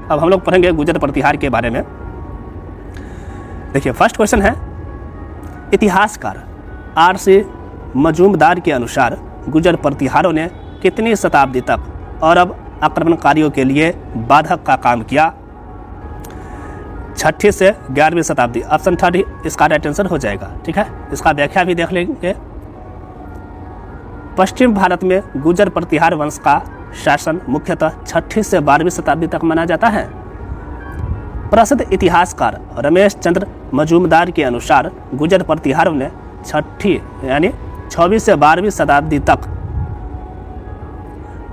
अब हम लोग पढ़ेंगे गुर्जर प्रतिहार के बारे में। देखिए फर्स्ट क्वेश्चन है, इतिहासकार R.C. मजूमदार के अनुसार गुर्जर प्रतिहारों ने कितनी शताब्दी तक और अब आक्रमणकारियों के लिए बाधक का काम किया? 6वीं से 11वीं शताब्दी, ऑप्शन 3 इसका राइट आंसर हो जाएगा। ठीक है, इसका व्याख्या भी देख लेंगे। पश्चिम भारत में गुर्जर प्रतिहार वंश का शासन मुख्यतः 6वीं से 12वीं शताब्दी तक माना जाता है। प्रसिद्ध इतिहासकार रमेश चंद्र मजूमदार के अनुसार गुर्जर प्रतिहारों ने 6वीं यानी 6वीं से 12वीं शताब्दी तक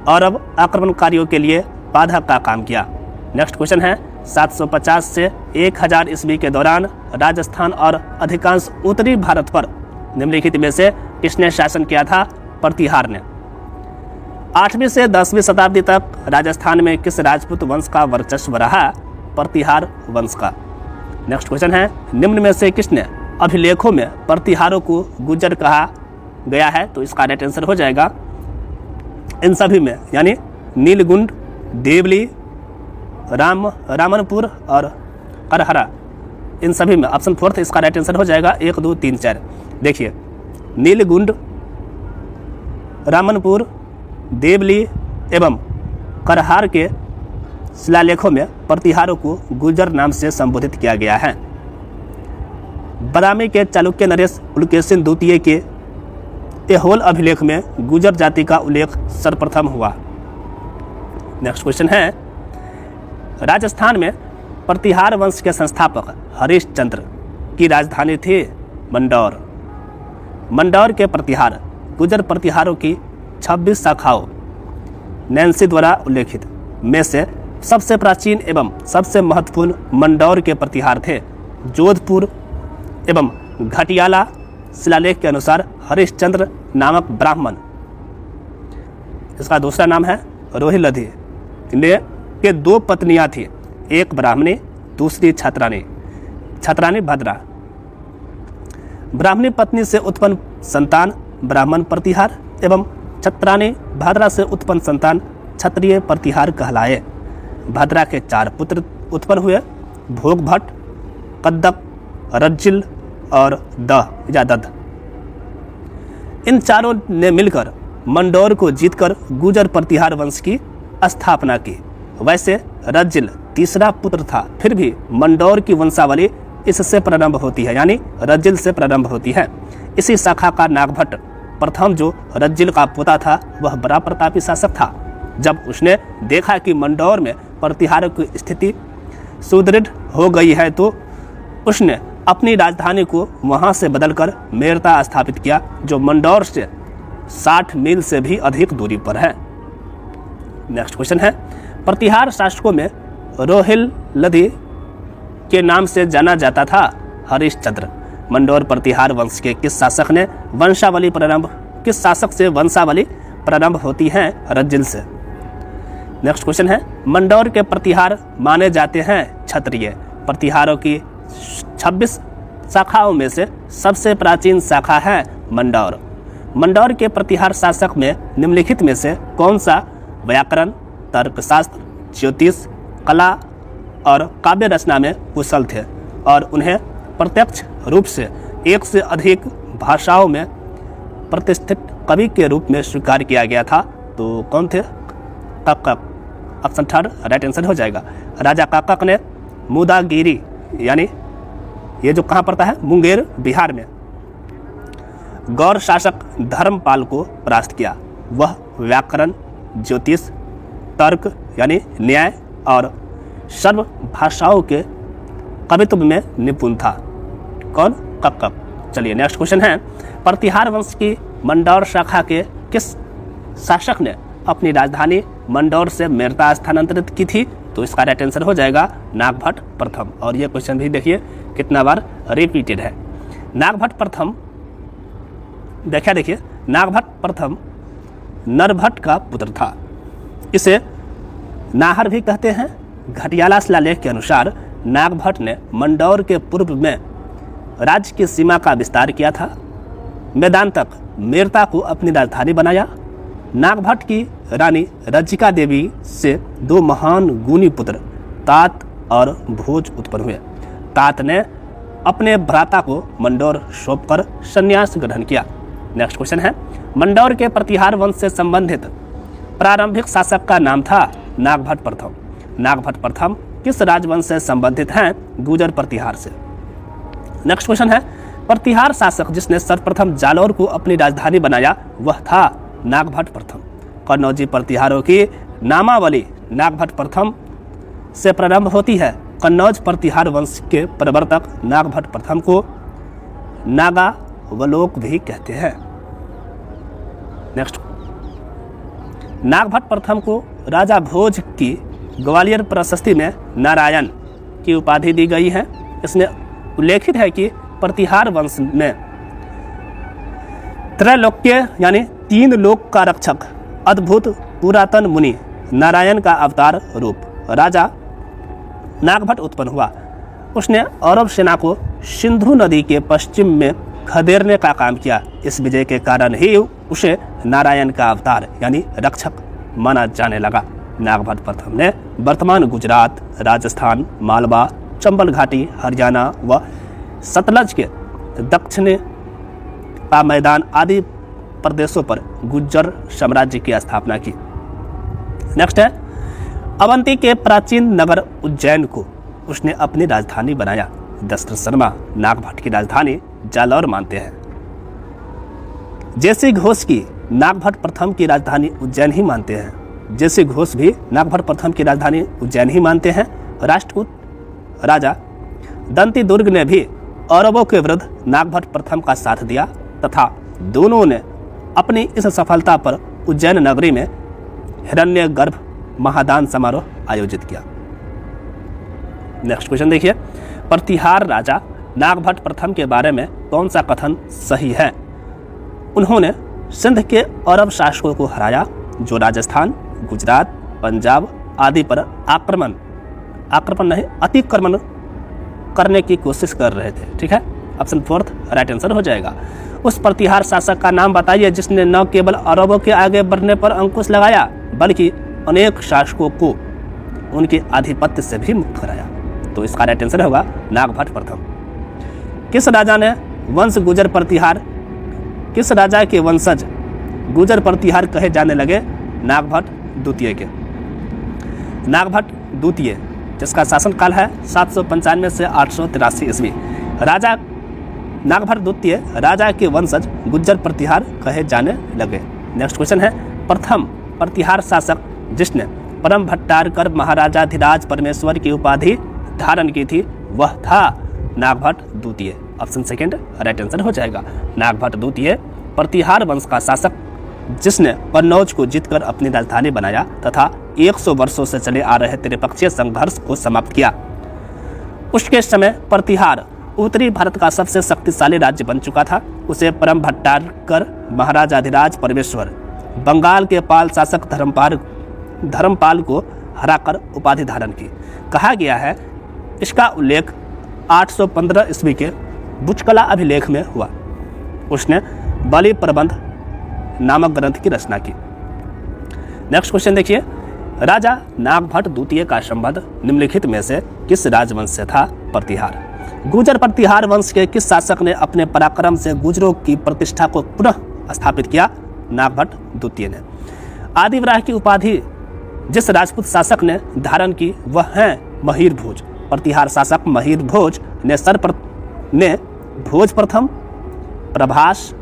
और अब आक्रमणकारियों के लिए बाधक का काम किया। नेक्स्ट क्वेश्चन है, 750 से 1000 ईस्वी के दौरान राजस्थान और अधिकांश उत्तरी भारत पर निम्नलिखित में से किसने शासन किया था? प्रतिहार ने। 8वीं से 10वीं शताब्दी तक राजस्थान में किस राजपूत वंश का वर्चस्व रहा? प्रतिहार वंश का। नेक्स्ट क्वेश्चन है, निम्न में से किसने अभिलेखों में प्रतिहारों को गुर्जर कहा गया है? तो इसका राइट आंसर हो जाएगा इन सभी में, यानी नीलगुंड, देवली, रामनपुर और करहरा, इन सभी में ऑप्शन 4 इसका राइट आंसर हो जाएगा। 1 2 3 4। देखिए नीलगुंड, रामनपुर, देवली एवं करहार के शिलालेखों में प्रतिहारों को गुर्जर नाम से संबोधित किया गया है। बादामी के चालुक्य नरेश पुलकेशिन द्वितीय के ऐहोल अभिलेख में गुर्जर जाति का उल्लेख सर्वप्रथम हुआ। नेक्स्ट क्वेश्चन है, राजस्थान में प्रतिहार वंश के संस्थापक हरिश्चंद्र की राजधानी थी मंदौर। मंदौर के प्रतिहार गुर्जर प्रतिहारों की 26 शाखाओं नैन्सी द्वारा उल्लेखित में से सबसे प्राचीन एवं सबसे महत्वपूर्ण मंदौर के प्रतिहार थे। जोधपुर एवं घटियाला शिलालेख के अनुसार हरिश्चंद्र नामक ब्राह्मण, इसका दूसरा नाम है रोहिलधि, के 2 पत्नियां थी, एक ब्राह्मणी दूसरी छत्रानी भद्रा। ब्राह्मणी पत्नी से उत्पन्न संतान ब्राह्मण प्रतिहार एवं छत्रानी भद्रा से उत्पन्न संतान क्षत्रिय प्रतिहार कहलाए। भद्रा के 4 पुत्र उत्पन्न हुए, भोगभट्ट, कद्दक, रज्जिल और दध। इन चारों ने मिलकर मंदौर को जीतकर गुर्जर प्रतिहार वंश की स्थापना की। वैसे रज्जिल तीसरा पुत्र था, फिर भी मंदौर की वंशावली इससे प्रारंभ होती है, यानी रज्जिल से प्रारंभ होती है। इसी शाखा का नागभट्ट प्रथम, जो रज्जिल का पोता था, वह बड़ा प्रतापी शासक था। जब उसने देखा कि मंदौर में प्रतिहारों की स्थिति सुदृढ़ हो गई है, तो उसने अपनी राजधानी को वहां से बदलकर मेरता स्थापित किया, जो मंदौर से 60 मील से भी अधिक दूरी पर है। नेक्स्ट क्वेश्चन है, प्रतिहार शासकों में रोहिलधि के नाम से जाना जाता था हरिश्चंद्र। मंदौर प्रतिहार वंश के किस शासक से वंशावली प्रारंभ होती है? रज्जिल से। नेक्स्ट क्वेश्चन है, मंदौर के प्रतिहार माने जाते हैं क्षत्रिय। प्रतिहारों की 26 शाखाओं में से सबसे प्राचीन शाखा है मंदौर। मंदौर के प्रतिहार शासक में निम्नलिखित में से कौन सा व्याकरण, तर्कशास्त्र, ज्योतिष, कला और काव्य रचना में कुशल थे और उन्हें प्रत्यक्ष रूप से 1 से अधिक भाषाओं में प्रतिष्ठित कवि के रूप में स्वीकार किया गया था? तो कौन थे? काकक, ऑप्शन 3 राइट आंसर हो जाएगा। राजा काकक ने मुदागिरी, यानी ये जो कहाँ पड़ता है? मुंगेर, बिहार में, गौर शासक धर्मपाल को परास्त किया। वह व्याकरण, ज्योतिष, तर्क यानी न्याय और सर्व भाषाओं के कवित्व में निपुण था। कौन? काकक। चलिए नेक्स्ट क्वेश्चन है, प्रतिहार वंश की मंदौर शाखा के किस शासक ने अपनी राजधानी मंदौर से मेरता स्थानांतरित की थी? तो इसका राइट आंसर हो जाएगा नागभट्ट प्रथम। और ये क्वेश्चन भी देखिए कितना बार रिपीटेड है। नागभट्ट प्रथम, देखिए नागभट्ट प्रथम नरभट्ट का पुत्र था। इसे नाहर भी कहते हैं। घटियाला शिलालेख के अनुसार नागभट्ट ने मंदौर के पूर्व में राज्य की सीमा का विस्तार किया था। मैदान तक मेरता को अपनी राजधानी बनाया। नागभट्ट की रानी रज्जिका देवी से 2 महान गुणी पुत्र तात और भोज उत्पन्न हुए। तात ने अपने भ्राता को मंडोर सौंपकर संन्यास ग्रहण किया। नेक्स्ट क्वेश्चन है, मंडोर के प्रतिहार वंश से संबंधित प्रारंभिक शासक का नाम था नागभट्ट प्रथम। नागभट्ट प्रथम किस राजवंश से संबंधित हैं? गुर्जर प्रतिहार से। नेक्स्ट क्वेश्चन है, प्रतिहार शासक जिसने सर्वप्रथम जालौर को अपनी राजधानी बनाया वह था नागभट्ट प्रथम। कन्नौजी प्रतिहारों की नामावली नागभट्ट प्रथम से प्रारंभ होती है। कन्नौज प्रतिहार वंश के प्रवर्तक नागभट्ट प्रथम को नागावलोक भी कहते हैं। नेक्स्ट, नागभट्ट प्रथम को राजा भोज की ग्वालियर प्रशस्ति में नारायण की उपाधि दी गई है। इसमें उल्लेखित है कि प्रतिहार वंश में त्रैलोक्य यानी 3 लोक का रक्षक अद्भुत पुरातन मुनि नारायण का अवतार रूप राजा नागभट्ट उत्पन्न हुआ। उसने औरव सेना को सिंधु नदी के पश्चिम में खदेड़ने का काम किया। इस विजय के कारण ही उसे नारायण का अवतार यानी रक्षक माना जाने लगा। नागभट्ट प्रथम ने वर्तमान गुजरात, राजस्थान, मालवा, चंबल घाटी, हरियाणा व सतलज के दक्षिणी का मैदान आदि प्रदेशों पर गुर्जर साम्राज्य की स्थापना की। नेक्स्ट है, अवंती के प्राचीन नगर उज्जैन को उसने अपनी राजधानी बनाया। दशरथ शर्मा नागभट्ट की राजधानी जालौर मानते हैं। जेसी घोष की नागभट्ट प्रथम की राजधानी उज्जैन ही मानते हैं। जेसी घोष भी नागभट्ट प्रथम की राजधानी उज्जैन ही मानते हैं। राष्ट्रकूट राजा दंती दुर्ग ने भी औरवों के विरुद्ध नागभट्ट प्रथम का साथ दिया तथा दोनों ने अपनी इस सफलता पर उज्जैन नगरी में हिरण्यगर्भ महादान समारोह आयोजित किया। नेक्स्ट क्वेश्चन देखिए, प्रतिहार राजा नागभट्ट प्रथम के बारे में कौन सा कथन सही है? उन्होंने सिंध के औरव शासकों को हराया जो राजस्थान, गुजरात, पंजाब आदि पर अतिक्रमण करने की कोशिश कर रहे थे। ठीक है, ऑप्शन 4 राइट आंसर हो जाएगा। उस प्रतिहार शासक का नाम बताइए जिसने न केवल अरबों के आगे बढ़ने पर अंकुश लगाया बल्कि अनेक शासकों को उनके आधिपत्य से भी मुक्त कराया। तो इसका राइट आंसर होगा नागभट्ट प्रथम। किस राजा ने वंश गुर्जर प्रतिहार, किस राजा के वंशज गुर्जर प्रतिहार कहे जाने लगे? नागभट्ट द्वितीय के। नागभट्ट द्वितीय जिसका शासनकाल है 795 से 883 ईस्वी। राजा नागभट्ट द्वितीय राजा के वंशज गुर्जर प्रतिहार कहे जाने लगे। नेक्स्ट क्वेश्चन है, प्रथम प्रतिहार शासक जिसने परम भट्टारकर महाराजाधिराज परमेश्वर की उपाधि धारण की थी वह था नागभट्ट द्वितीय। ऑप्शन 2 राइट आंसर हो जाएगा। नागभट्ट द्वितीय प्रतिहार वंश का शासक जिसने कन्नौज को जीतकर अपनी राजधानी बनाया तथा 100 वर्षों से चले आ रहे त्रिपक्षीय संघर्ष को समाप्त किया। उसके समय प्रतिहार उत्तरी भारत का सबसे शक्तिशाली राज्य बन चुका था। उसे परम भट्टारकर महाराजाधिराज परमेश्वर बंगाल के पाल शासक धर्मपाल को हराकर उपाधि धारण की। कहा गया है इसका उल्लेख 815 ईस्वी के बुचकला अभिलेख में हुआ। उसने बलि प्रबंध नामक ग्रंथ की रचना की। नेक्स्ट क्वेश्चन देखिए, राजा नागभट्ट द्वितीय का संबंध निम्नलिखित में से किस राजवंश से था? प्रतिहार। गुर्जर प्रतिहार वंश के किस शासक ने अपने पराक्रम से गुर्जरों की प्रतिष्ठा को पुनः स्थापित किया? नागभट्ट द्वितीय ने। आदिवराह की उपाधि जिस राजपूत शासक ने धारण की वह है महीर भोज। प्रतिहार शासक महीर भोज ने भोज प्रथम, प्रभास,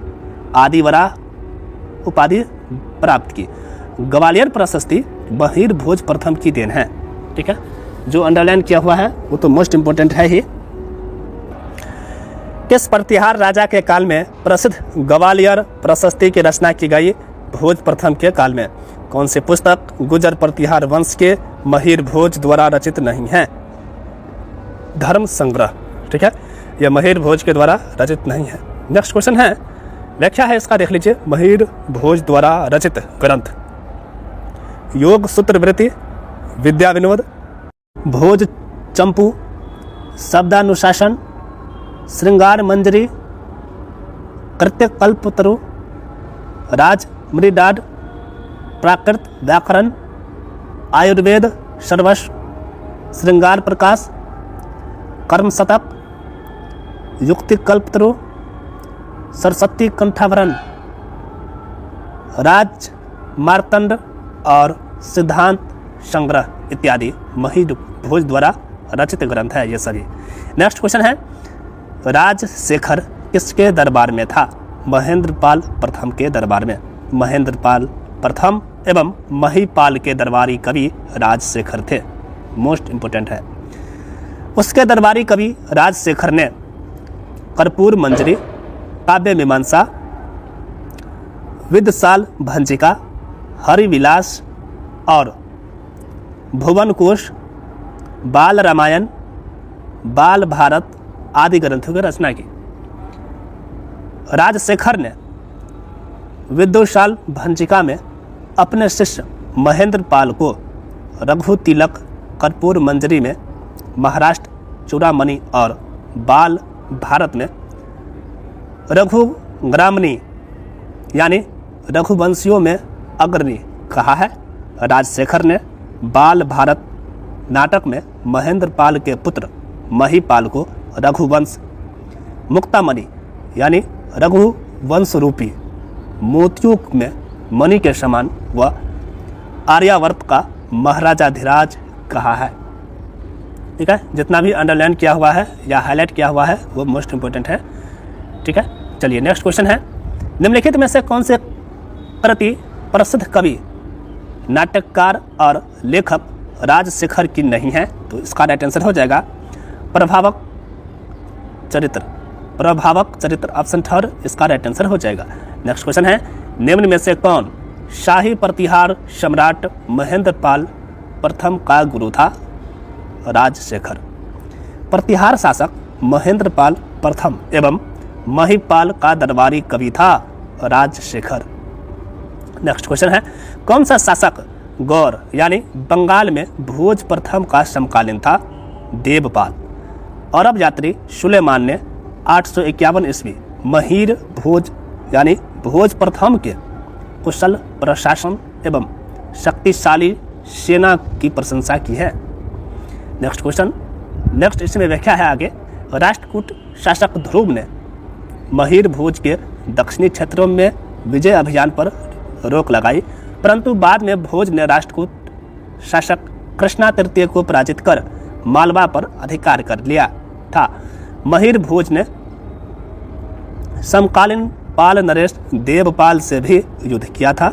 आदिवराह उपाधि प्राप्त की। ग्वालियर प्रशस्ति महीर भोज प्रथम की देन है। ठीक है, जो अंडरलाइन किया हुआ है वो तो मोस्ट इंपोर्टेंट है ही। किस प्रतिहार राजा के काल में प्रसिद्ध ग्वालियर प्रशस्ति की रचना की गई? भोज प्रथम के काल में। कौन सी पुस्तक गुर्जर प्रतिहार वंश के महीर भोज द्वारा रचित नहीं है? धर्म संग्रह। ठीक है, यह महीर भोज के द्वारा रचित नहीं है। नेक्स्ट क्वेश्चन है, व्याख्या है इसका देख लीजिए। महीर भोज द्वारा रचित ग्रंथ योग सूत्रवृत्ति, विद्या विनोद, भोज चंपू, शब्दानुशासन, श्रृंगार मंजरी, कृत्यकल्पतरु, राज मृडाड, प्राकृत व्याकरण, आयुर्वेद सर्वस्व, श्रृंगार प्रकाश, कर्म शतक, युक्ति कल्पतरु, सरस्वती कंठाभरण, राज मार्तंड और सिद्धांत संग्रह इत्यादि महिभोज द्वारा रचित ग्रंथ है ये सभी। नेक्स्ट क्वेश्चन है, राजशेखर किसके दरबार में था? महेंद्रपाल प्रथम के दरबार में। महेंद्रपाल प्रथम एवं महिपाल के दरबारी कवि राजशेखर थे, मोस्ट इंपोर्टेंट है। उसके दरबारी कवि राजशेखर ने कर्पूर मंजरी, काव्य मीमांसा, विदशाल भंजिका, हरिविलास और भुवन कोश, बाल रामायण, बाल भारत आदि ग्रंथों की रचना की। राजशेखर ने विदशाल भंजिका में अपने शिष्य महेंद्रपाल को रघु तिलक, कर्पूर मंजरी में महाराष्ट्र चूड़ामणि और बाल भारत में रघुग्रामणी यानी रघुवंशियों में अग्रणी कहा है। राजशेखर ने बाल भारत नाटक में महेंद्रपाल के पुत्र महिपाल को रघुवंश, मुक्तामणि यानी रघुवंश रूपी मोतियों में मणि के समान व आर्यावर्त का महाराजाधिराज कहा है। ठीक है, जितना भी अंडरलाइन किया हुआ है या हाईलाइट किया हुआ है वो मोस्ट इंपोर्टेंट है। ठीक है, चलिए नेक्स्ट क्वेश्चन है, निम्नलिखित में से कौन से कृति प्रसिद्ध कवि, नाटककार और लेखक राजशेखर की नहीं है? तो इसका राइट आंसर हो जाएगा प्रभावक चरित्र। प्रभावक चरित्र ऑप्शन थर्ड इसका राइट आंसर हो जाएगा। नेक्स्ट क्वेश्चन है, निम्न में से कौन शाही प्रतिहार सम्राट महेंद्रपाल प्रथम का गुरु था? राजशेखर। प्रतिहार शासक महेंद्रपाल प्रथम एवं महिपाल का दरबारी कवि था राजशेखर। नेक्स्ट क्वेश्चन है, कौन सा शासक गौर यानी बंगाल में भोज प्रथम का समकालीन था? देवपाल। अरब यात्री सुलेमान ने 851 ईस्वी महीर भोज यानी भोज प्रथम के कुशल प्रशासन एवं शक्तिशाली सेना की प्रशंसा की है। नेक्स्ट क्वेश्चन, नेक्स्ट इसमें व्याख्या है आगे, राष्ट्रकूट शासक ध्रुव ने महीर भोज के दक्षिणी क्षेत्रों में विजय अभियान पर रोक लगाई, परंतु बाद में भोज ने राष्ट्रकूट शासक कृष्णा तृतीय को पराजित कर मालवा पर अधिकार कर लिया था। महीर भोज ने समकालीन पाल नरेश देवपाल से भी युद्ध किया था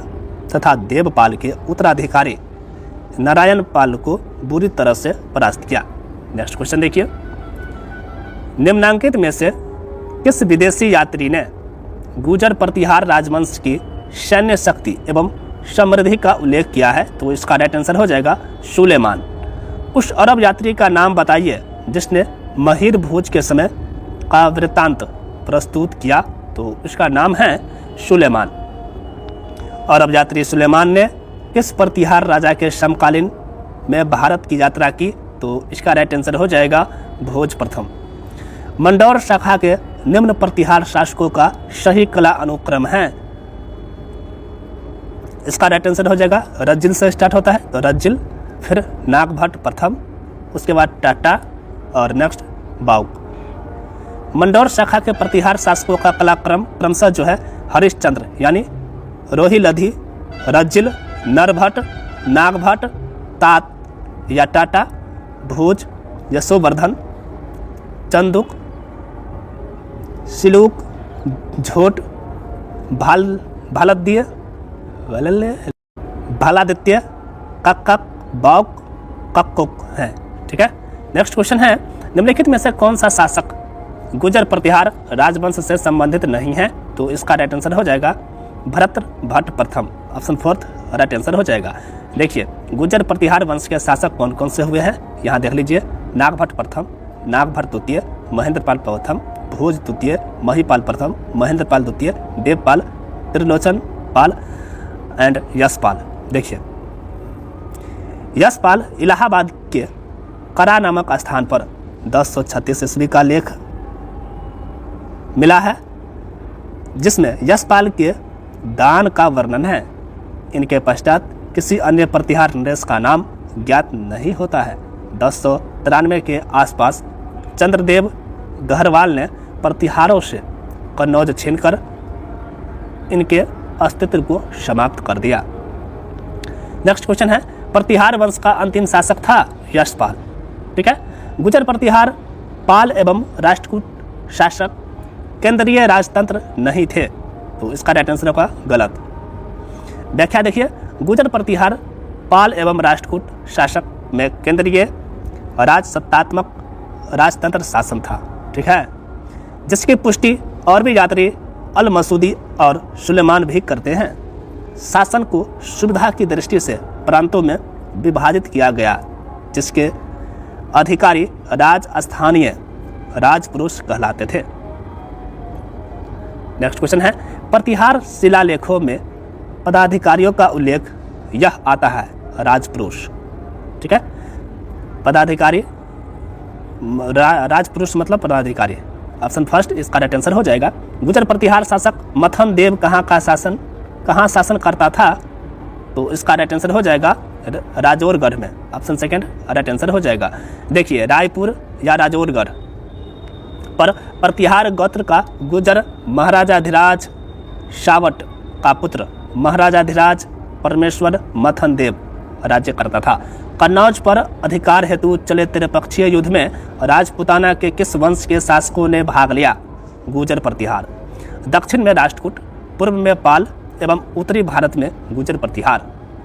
तथा देवपाल के उत्तराधिकारी नारायण पाल को बुरी तरह से परास्त किया। नेक्स्ट क्वेश्चन देखिए, निम्नांकित में से किस विदेशी यात्री ने गुर्जर प्रतिहार राजवंश की सैन्य शक्ति एवं समृद्धि का उल्लेख किया है? तो इसका राइट आंसर हो जाएगा सुलेमान। उस अरब यात्री का नाम बताइए जिसने महीर भोज के समय का वृत्तांत प्रस्तुत किया? तो इसका नाम है सुलेमान। अरब यात्री सुलेमान ने किस प्रतिहार राजा के समकालीन में भारत की यात्रा की? तो इसका राइट आंसर हो जाएगा भोज प्रथम। मंडौर शाखा के निम्न प्रतिहार शासकों का सही कला अनुक्रम है? इसका राइट आंसर हो जाएगा रज्जिल से स्टार्ट होता है तो रज्जिल, फिर नागभट्ट प्रथम, उसके बाद टाटा और नेक्स्ट बाउक। मंडौर शाखा के प्रतिहार शासकों का कलाक्रम क्रमशः जो है हरिश्चंद्र यानी रोहिलधी, रज्जिल, नरभट्ट, नागभट्ट, तात या टाटा, भोज, यशोवर्धन, चंदुक, सिलूक, झोट, भालादित्य, भालादित्य, कक्कक, बाउक, कक्कुक है। ठीक है, नेक्स्ट क्वेश्चन है, निम्नलिखित में से कौन सा शासक गुर्जर प्रतिहार राजवंश से संबंधित नहीं है? तो इसका राइट आंसर हो जाएगा भरत भट्ट प्रथम। ऑप्शन फोर्थ राइट आंसर हो जाएगा। देखिए, गुर्जर प्रतिहार वंश के शासक कौन कौन से हुए हैं यहाँ देख लीजिए। नागभट्ट प्रथम, नागभट्ट द्वितीय, महेंद्रपाल प्रथम, भोज द्वितीय, महिपाल प्रथम, महेंद्रपाल द्वितीय, देवपाल, त्रिलोचन पाल एंड यशपाल। देखिए, यशपाल इलाहाबाद के करा नामक स्थान पर 1036 ईस्वी का लेख मिला है जिसमें यशपाल के दान का वर्णन है। इनके पश्चात किसी अन्य प्रतिहार नरेश का नाम ज्ञात नहीं होता है। 1093 के आसपास चंद्रदेव गहरवाल ने प्रतिहारों से कन्नौज छीनकर इनके अस्तित्व को समाप्त कर दिया। नेक्स्ट क्वेश्चन है, प्रतिहार वंश का अंतिम शासक था यशपाल। ठीक है, गुजर प्रतिहार पाल एवं राष्ट्रकूट शासक केंद्रीय राजतंत्र नहीं थे, तो इसका राइट आंसर होगा गलत। व्याख्या देखिए, गुजर प्रतिहार पाल एवं राष्ट्रकूट शासक में केंद्रीय राजसत्तात्मक राजतंत्र शासन था। ठीक है, जिसकी पुष्टि और भी यात्री अल मसूदी और सुलेमान भी करते हैं। शासन को सुविधा की दृष्टि से प्रांतों में विभाजित किया गया, जिसके अधिकारी राजस्थानीय राजपुरुष कहलाते थे। नेक्स्ट क्वेश्चन है, प्रतिहार शिलालेखों में पदाधिकारियों का उल्लेख यह आता है राजपुरुष। ठीक है, पदाधिकारी राजपुरुष मतलब पदाधिकारी। ऑप्शन फर्स्ट इसका राइट आंसर हो जाएगा। गुजर प्रतिहार शासक मथन देव कहाँ शासन करता था, तो इसका राइट आंसर हो जाएगा राजौरगढ़ में। ऑप्शन सेकंड राइट आंसर हो जाएगा। देखिए, रायपुर या राजौरगढ़ पर प्रतिहार गोत्र का गुजर महाराजाधिराज शावट का पुत्र महाराजाधिराज परमेश्वर मथन देव राज्य करता था। कन्नौज पर अधिकार हेतु चले त्रिपक्षीय युद्ध में राजपुताना के किस वंश के शासकों ने भाग लिया? गुजर प्रतिहार। दक्षिण में राष्ट्रकूट, पूर्व में पाल एवं उत्तरी भारत में गुजर प्रतिहार।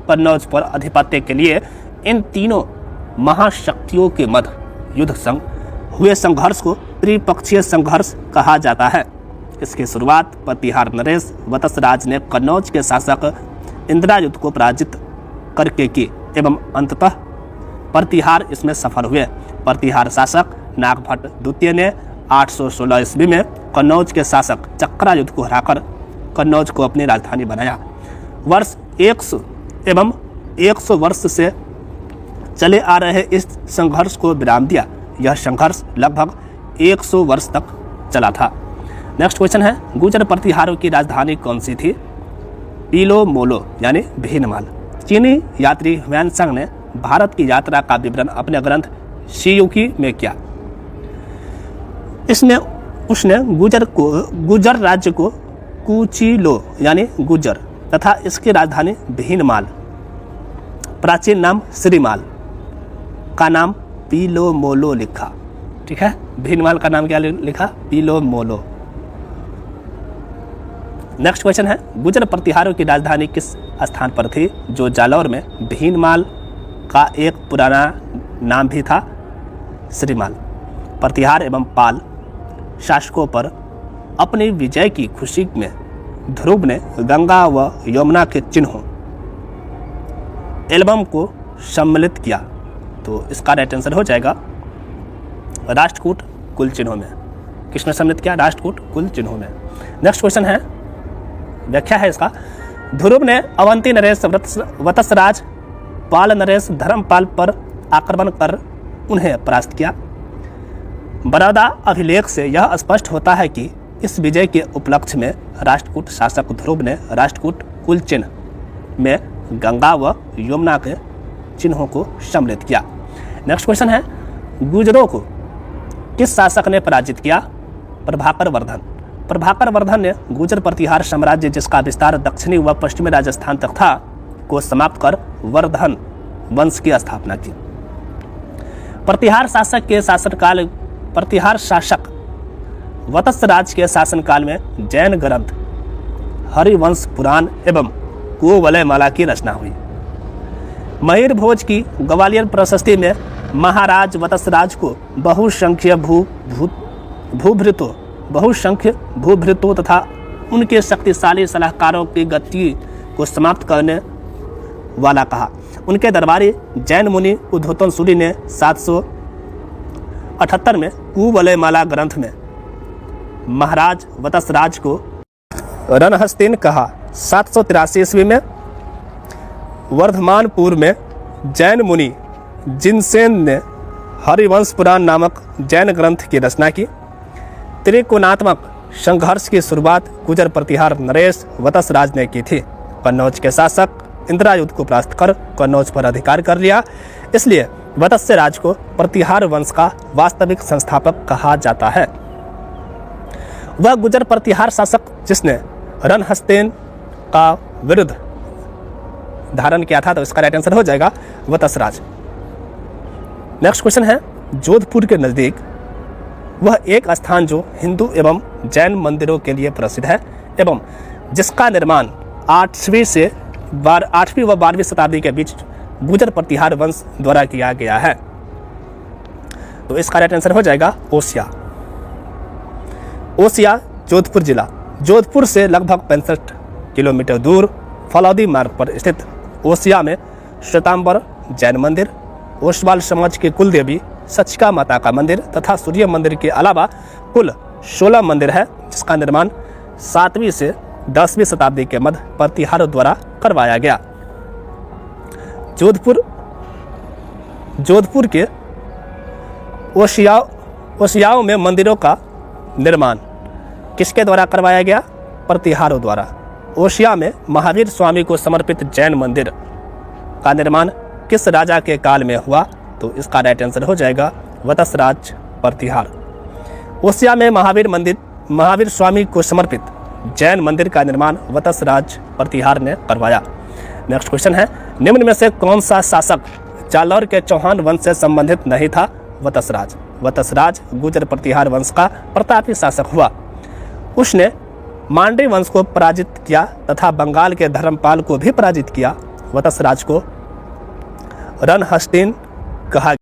कन्नौज पर आधिपत्य के लिए इन तीनों महाशक्तियों के मध्य युद्ध हुए संघर्ष को त्रिपक्षीय संघर्ष कहा जाता है। इसकी शुरुआत प्रतिहार नरेश वत्सराज ने कन्नौज के शासक इंद्रायुध को पराजित करके की एवं अंततः प्रतिहार इसमें सफल हुए। प्रतिहार शासक नागभट्ट द्वितीय ने 816 ईस्वी में कन्नौज के शासक चक्रायुध को हराकर कन्नौज को अपनी राजधानी बनाया। वर्ष 100 एवं 100 वर्ष से चले आ रहे इस संघर्ष को विराम दिया। यह संघर्ष लगभग 100 वर्ष तक चला था। नेक्स्ट क्वेश्चन है, गुजर प्रतिहारों की राजधानी कौन सी थी? पीलो मोलो यानी भीनमाल। चीनी यात्री ह्वेनसांग ने भारत की यात्रा का विवरण अपने ग्रंथ शियुकी में किया। उसने गुजर राज्य को कुचिलो यानी गुजर तथा इसकी राजधानी भीनमाल, प्राचीन नाम श्रीमाल का नाम पीलो मोलो लिखा। ठीक है, भीनमाल का नाम क्या लिखा? पीलो मोलो। नेक्स्ट क्वेश्चन है, गुजर प्रतिहारों की राजधानी किस स्थान पर थी जो जालौर में भीनमाल का एक पुराना नाम भी था श्रीमाल? प्रतिहार एवं पाल शासकों पर अपनी विजय की खुशी में ध्रुव ने गंगा व यमुना के चिन्हों एल्बम को सम्मिलित किया, तो इसका राइट आंसर हो जाएगा राष्ट्रकूट कुल चिन्हों में। किसने सम्मिलित किया? राष्ट्रकूट कुल चिन्हों में। नेक्स्ट क्वेश्चन है, व्याख्या है इसका, ध्रुव ने अवंती नरेश वत्सराज पाल नरेश धर्मपाल पर आक्रमण कर उन्हें परास्त किया। बड़ौदा अभिलेख से यह स्पष्ट होता है कि इस विजय के उपलक्ष्य में राष्ट्रकूट शासक ध्रुव ने राष्ट्रकूट कुल चिन्ह में गंगा व यमुना के चिन्हों को सम्मिलित किया। नेक्स्ट क्वेश्चन है, गुजरों को किस शासक ने पराजित किया? प्रभाकर वर्धन। प्रभाकर वर्धन ने गुजर प्रतिहार साम्राज्य, जिसका विस्तार दक्षिणी व पश्चिमी राजस्थान तक था, को समाप्त कर वर्धन वंश की स्थापना की। प्रतिहार शासक वत्सराज के शासनकाल में जैन ग्रंथ हरिवंश पुराण एवं कुवलयमाला की रचना हुई। मयूर भोज की ग्वालियर प्रशस्ति में महाराज वत्सराज को बहुसंख्य भूभृतों तथा उनके शक्तिशाली सलाहकारों की गति को समाप्त करने वाला कहा। उनके दरबारी जैन मुनि उद्धोतन सूरी ने 778 में कुवलयमाला ग्रंथ में महाराज वत्सराज को रणहस्तिन कहा। 783 ईस्वी में वर्धमानपुर में जैन मुनि जिनसेन ने हरिवंश पुराण नामक जैन ग्रंथ की रचना की। त्रिकोणात्मक संघर्ष की शुरुआत गुजर प्रतिहार नरेश वत्सराज ने की थी। कन्नौज के शासक इंद्रायुध को परास्त कर कन्नौज पर अधिकार कर लिया, इसलिए वत्स्य राज को प्रतिहार वंश का वास्तविक संस्थापक कहा जाता है। वह गुजर प्रतिहार शासक जिसने रणहस्तेन का विरुद्ध धारण किया था, तो इसका राइट आंसर हो जाएगा वत्सराज। नेक्स्ट क्वेश्चन है, जोधपुर के नज़दीक वह एक स्थान जो हिंदू एवं जैन मंदिरों के लिए प्रसिद्ध है एवं जिसका निर्माण 8वीं व 12वीं शताब्दी के बीच गुजर प्रतिहार वंश द्वारा किया गया है, तो इसका राइट आंसर हो जाएगा ओसिया। ओसिया जोधपुर जिला जोधपुर से लगभग 65 किलोमीटर दूर फलौदी मार्ग पर स्थित ओसिया में श्वेतांबर जैन मंदिर, ओसवाल समाज के कुल देवी सचिका माता का मंदिर तथा सूर्य मंदिर के अलावा कुल 16 मंदिर है, जिसका निर्माण 7वीं से 10वीं शताब्दी के मध्य प्रतिहारों द्वारा करवाया गया। जोधपुर के ओसियाओं में मंदिरों का निर्माण किसके द्वारा करवाया गया? प्रतिहारों द्वारा। ओसिया में महावीर स्वामी को समर्पित जैन मंदिर का निर्माण किस राजा के काल में हुआ? तो इसका राइट आंसर हो जाएगा वत्सराज प्रतिहार। ओसिया में महावीर स्वामी को समर्पित जैन मंदिर का निर्माण वत्सराज प्रतिहार ने करवाया। नेक्स्ट क्वेश्चन है, निम्न में से कौन सा शासक जालौर के चौहान वंश से संबंधित नहीं था? वत्सराज। वत्सराज गुजर प्रतिहार वंश का प्रतापी शासक हुआ। उसने मांडवी वंश को पराजित किया तथा बंगाल के धर्मपाल को भी पराजित किया। वत्सराज को रणहस्तेन कहा